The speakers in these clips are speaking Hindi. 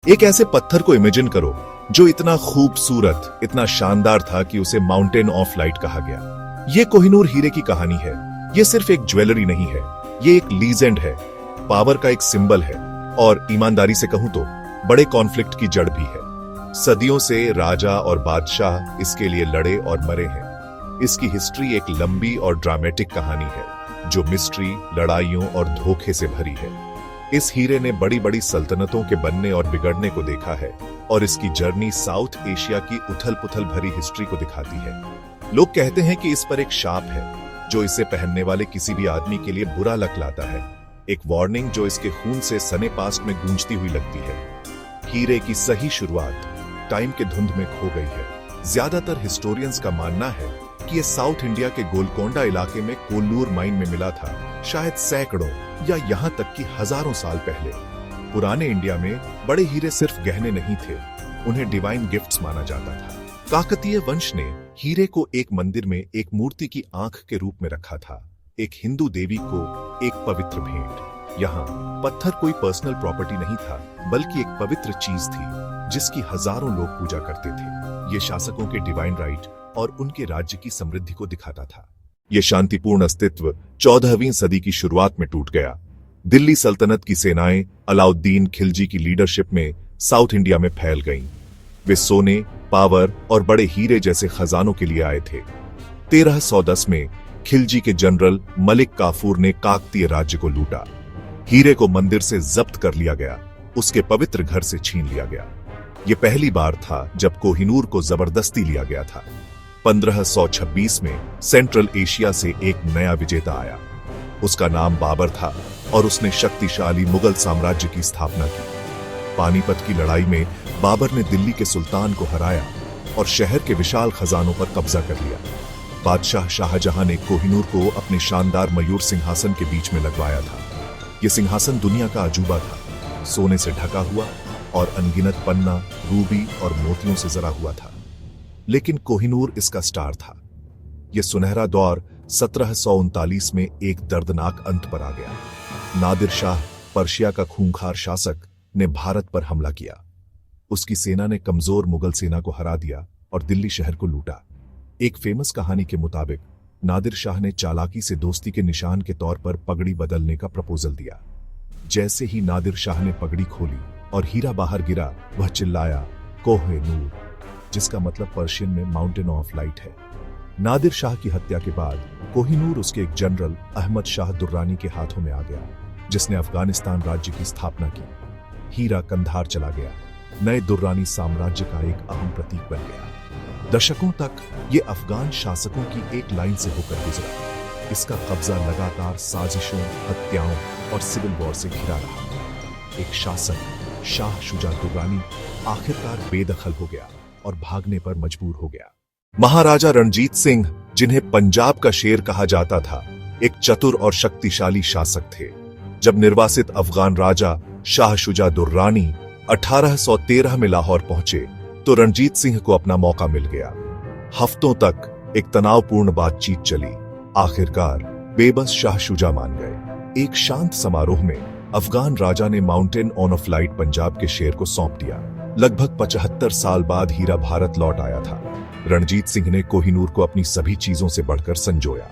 एक ऐसे पत्थर को इमेजिन करो जो इतना खूबसूरत, इतना शानदार था कि उसे माउंटेन ऑफ लाइट कहा गया। ये कोहिनूर हीरे की कहानी है। ये सिर्फ एक ज्वेलरी नहीं है, ये एक लीजेंड है, पावर का एक सिंबल है और ईमानदारी से कहूं तो बड़े कॉन्फ्लिक्ट की जड़ भी है। सदियों से राजा और बादशाह इसके लिए लड़े और मरे हैं। इसकी हिस्ट्री एक लंबी और ड्रामेटिक कहानी है जो मिस्ट्री, लड़ाइयों और धोखे से भरी है। इस हीरे ने बड़ी बड़ी सल्तनतों के बनने और बिगड़ने को देखा है और इसकी जर्नी साउथ एशिया की उथल पुथल भरी हिस्ट्री को दिखाती है। लोग कहते हैं कि इस पर एक शाप है जो इसे पहनने वाले किसी भी आदमी के लिए बुरा लक लाता है, एक वार्निंग जो इसके खून से सने पास्ट में गूंजती हुई लगती है। हीरे की सही शुरुआत टाइम के धुंध में खो गई है। ज्यादातर हिस्टोरियंस का मानना है कि ये साउथ इंडिया के गोलकोंडा इलाके में कोल्लूर माइन में मिला था, शायद सैकड़ों या यहां तक कि हजारों साल पहले। पुराने इंडिया में बड़े हीरे सिर्फ गहने नहीं थे, उन्हें डिवाइन गिफ्ट्स माना जाता था। काकतीय वंश ने हीरे को एक मंदिर में एक मूर्ति की आंख के रूप में रखा था, एक हिंदू देवी को एक पवित्र भेंट। यहाँ पत्थर कोई पर्सनल प्रॉपर्टी नहीं था, बल्कि एक पवित्र चीज थी जिसकी हजारों लोग पूजा करते थे। ये शासकों के डिवाइन राइट और उनके राज्य की समृद्धि को दिखाता था। यह शांतिपूर्ण अस्तित्व 14वीं सदी की शुरुआत में टूट गया। दिल्ली सल्तनत की सेनाएं अलाउद्दीन खिलजी की लीडरशिप में साउथ इंडिया में फैल गईं। वे सोने, पावर और बड़े हीरे जैसे खजानों के लिए आए थे। 1310 में खिलजी के जनरल मलिक काफूर ने काकतीय राज्य को लूटा। हीरे को मंदिर से जब्त कर लिया गया, उसके पवित्र घर से छीन लिया गया। यह पहली बार था जब कोहिनूर को जबरदस्ती लिया गया था। 1526 में सेंट्रल एशिया से एक नया विजेता आया। उसका नाम बाबर था और उसने शक्तिशाली मुगल साम्राज्य की स्थापना की। पानीपत की लड़ाई में बाबर ने दिल्ली के सुल्तान को हराया और शहर के विशाल खजानों पर कब्जा कर लिया। बादशाह शाहजहां ने कोहिनूर को अपने शानदार मयूर सिंहासन के बीच में लगवाया था। यह सिंहासन दुनिया का अजूबा था, सोने से ढका हुआ और अनगिनत पन्ना, रूबी और मोतियों से जरा हुआ था। लेकिन कोहिनूर इसका स्टार था। यह सुनहरा दौर 1739 में एक दर्दनाक अंत पर आ गया। नादिर शाह, पर्शिया का खूंखार शासक, ने भारत पर हमला किया। उसकी सेना ने कमजोर मुगल सेना को हरा दिया और दिल्ली शहर को लूटा। एक फेमस कहानी के मुताबिक नादिर शाह ने चालाकी से दोस्ती के निशान के तौर पर पगड़ी बदलने का प्रपोजल दिया। जैसे ही नादिर शाह ने पगड़ी खोली और हीरा बाहर गिरा, वह चिल्लाया, कोह-ए-नूर, जिसका मतलब पर्शियन में माउंटेन ऑफ लाइट है। नादिर शाह की हत्या के बाद कोहिनूर उसके एक जनरल अहमद शाह दुर्रानी के हाथों में आ गया, जिसने अफगानिस्तान राज्य की स्थापना की। हीरा कंधार चला गया, नए दुर्रानी साम्राज्य का एक अहम प्रतीक बन गया। दशकों तक ये अफगान शासकों की एक लाइन से होकर गुजरा। इसका कब्जा लगातार साजिशों, हत्याओं और सिविल वॉर से घिरा रहा। एक शासक शाह शुजा दुर्रानी आखिरकार बेदखल हो गया और भागने पर मजबूर हो गया। महाराजा रणजीत सिंह, जिन्हें पंजाब का शेर कहा जाता था, एक चतुर और शक्तिशाली शासक थे। जब निर्वासित अफगान राजा शाह शुजा दुर्रानी 1813 में लाहौर पहुंचे तो रणजीत सिंह को अपना मौका मिल गया। हफ्तों तक एक तनावपूर्ण बातचीत चली। आखिरकार बेबस शाह शुजा मान गए। एक शांत समारोह में अफगान राजा ने माउंटेन ऑफ लाइट पंजाब के शेर को सौंप दिया। लगभग 75 साल बाद हीरा भारत लौट आया था। रणजीत सिंह ने कोहिनूर को अपनी सभी चीजों से बढ़कर संजोया।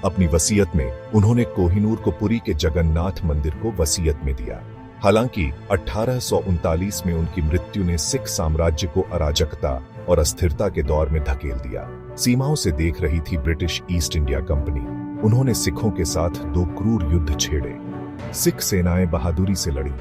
अपनी वसीयत में उन्होंने कोहिनूर को पुरी के जगन्नाथ मंदिर को वसीयत में दिया। हालांकि 1839 में उनकी मृत्यु ने सिख साम्राज्य को अराजकता और अस्थिरता के दौर में धकेल दिया। सीमाओं से देख रही थी ब्रिटिश ईस्ट इंडिया कंपनी। उन्होंने सिखों के साथ 2 क्रूर युद्ध छेड़े। सिख सेनाएं बहादुरी से लड़ी,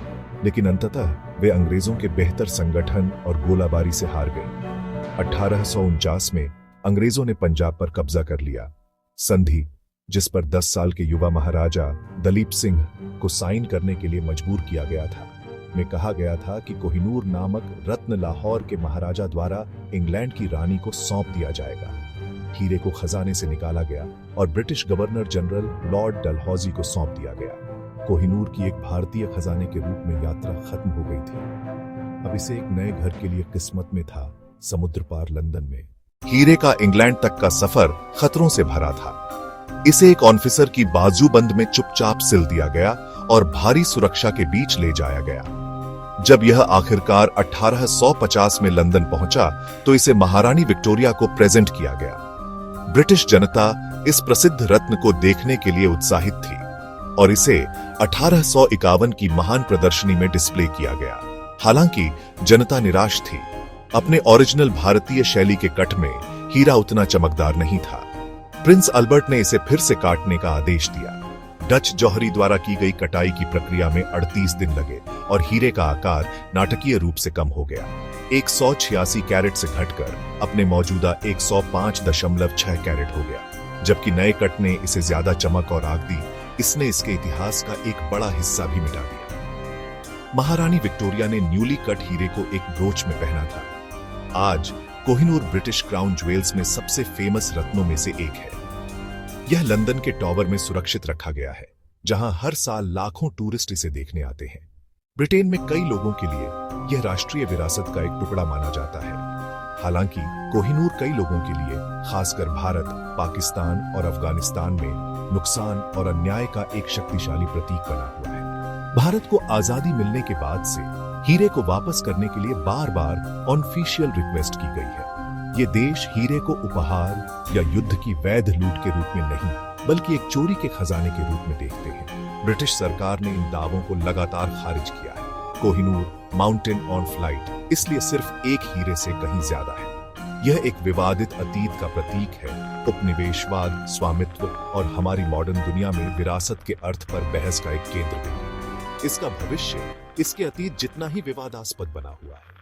लेकिन अंततः वे अंग्रेजों के बेहतर संगठन और गोलाबारी से हार गईं। 1849 में अंग्रेजों ने पंजाब पर कब्जा कर लिया। संधि, जिस पर 10 साल के युवा महाराजा दलीप सिंह को साइन करने के लिए मजबूर किया गया था, में कहा गया था कि कोहिनूर नामक रत्न लाहौर के महाराजा द्वारा इंग्लैंड की रानी को सौंप दिया जाएगा। हीरे को खजाने से निकाला गया और British governor general Lord Dalhousie को सौंप दिया गया। कोहिनूर की एक भारतीय खजाने के रूप में यात्रा खत्म हो गई थी। अब इसे एक नए घर के लिए किस्मत में था, समुद्र पार लंदन में। हीरे का इंग्लैंड तक का सफर खतरों से भरा था। इसे एक ऑफिसर की बाजूबंद में चुपचाप सिल दिया गया और भारी सुरक्षा के बीच ले जाया गया। जब यह आखिरकार 1850 में लंदन पहुंचा तो इसे महारानी विक्टोरिया को प्रेजेंट किया गया। ब्रिटिश जनता इस प्रसिद्ध रत्न को देखने के लिए उत्साहित थी और इसे 1851 की महान प्रदर्शनी में डिस्प्ले किया गया। हालांकि जनता निराश थी। अपने ओरिजिनल भारतीय शैली के कट में हीरा उतना चमकदार नहीं था। प्रिंस अल्बर्ट ने इसे फिर से काटने का आदेश दिया। डच जौहरी द्वारा की गई कटाई की प्रक्रिया में 38 दिन लगे और हीरे का आकार नाटकीय रूप से कम हो गया। 186 कैरेट से घटकर अपने मौजूदा 105.6 कैरेट हो गया। जबकि नए कट ने इसे ज्यादा चमक और आग दी, इसने इसके इतिहास का एक बड़ा हिस्सा भी मिटा दिया। महारानी विक्टोरिया ने न्यूली कट हीरे को एक ब्रोच में पहना था। आज कोहिनूर ब्रिटिश क्राउन ज्वेल्स में सबसे फेमस रत्नों में से एक है। यह लंदन के टॉवर में सुरक्षित रखा गया है, जहां हर साल लाखों टूरिस्ट इसे देखने आते हैं। ब्रिटेन में कई लोगों के लिए यह राष्ट्रीय विरासत का एक टुकड़ा माना जाता है। हालांकि कोहिनूर कई लोगों के लिए, खासकर भारत, पाकिस्तान और अफगानिस्तान में नुकसान और अन्याय का एक शक्तिशाली प्रतीक बना हुआ है। भारत को आजादी मिलने के बाद से हीरे को वापस करने के लिए बार बार ऑफिशियल रिक्वेस्ट की गई है। ये देश हीरे को उपहार या युद्ध की वैध लूट के रूप में नहीं, बल्कि एक चोरी के खजाने के रूप में देखते हैं। ब्रिटिश सरकार ने इन दावों को लगातार खारिज किया है। कोहिनूर माउंटेन ऑन फ्लाइट इसलिए सिर्फ एक हीरे से कहीं ज्यादा है। यह एक विवादित अतीत का प्रतीक है। उपनिवेशवाद, स्वामित्व और हमारी मॉडर्न दुनिया में विरासत के अर्थ पर बहस का एक केंद्र बिंदु। इसका भविष्य इसके अतीत जितना ही विवादास्पद बना हुआ है।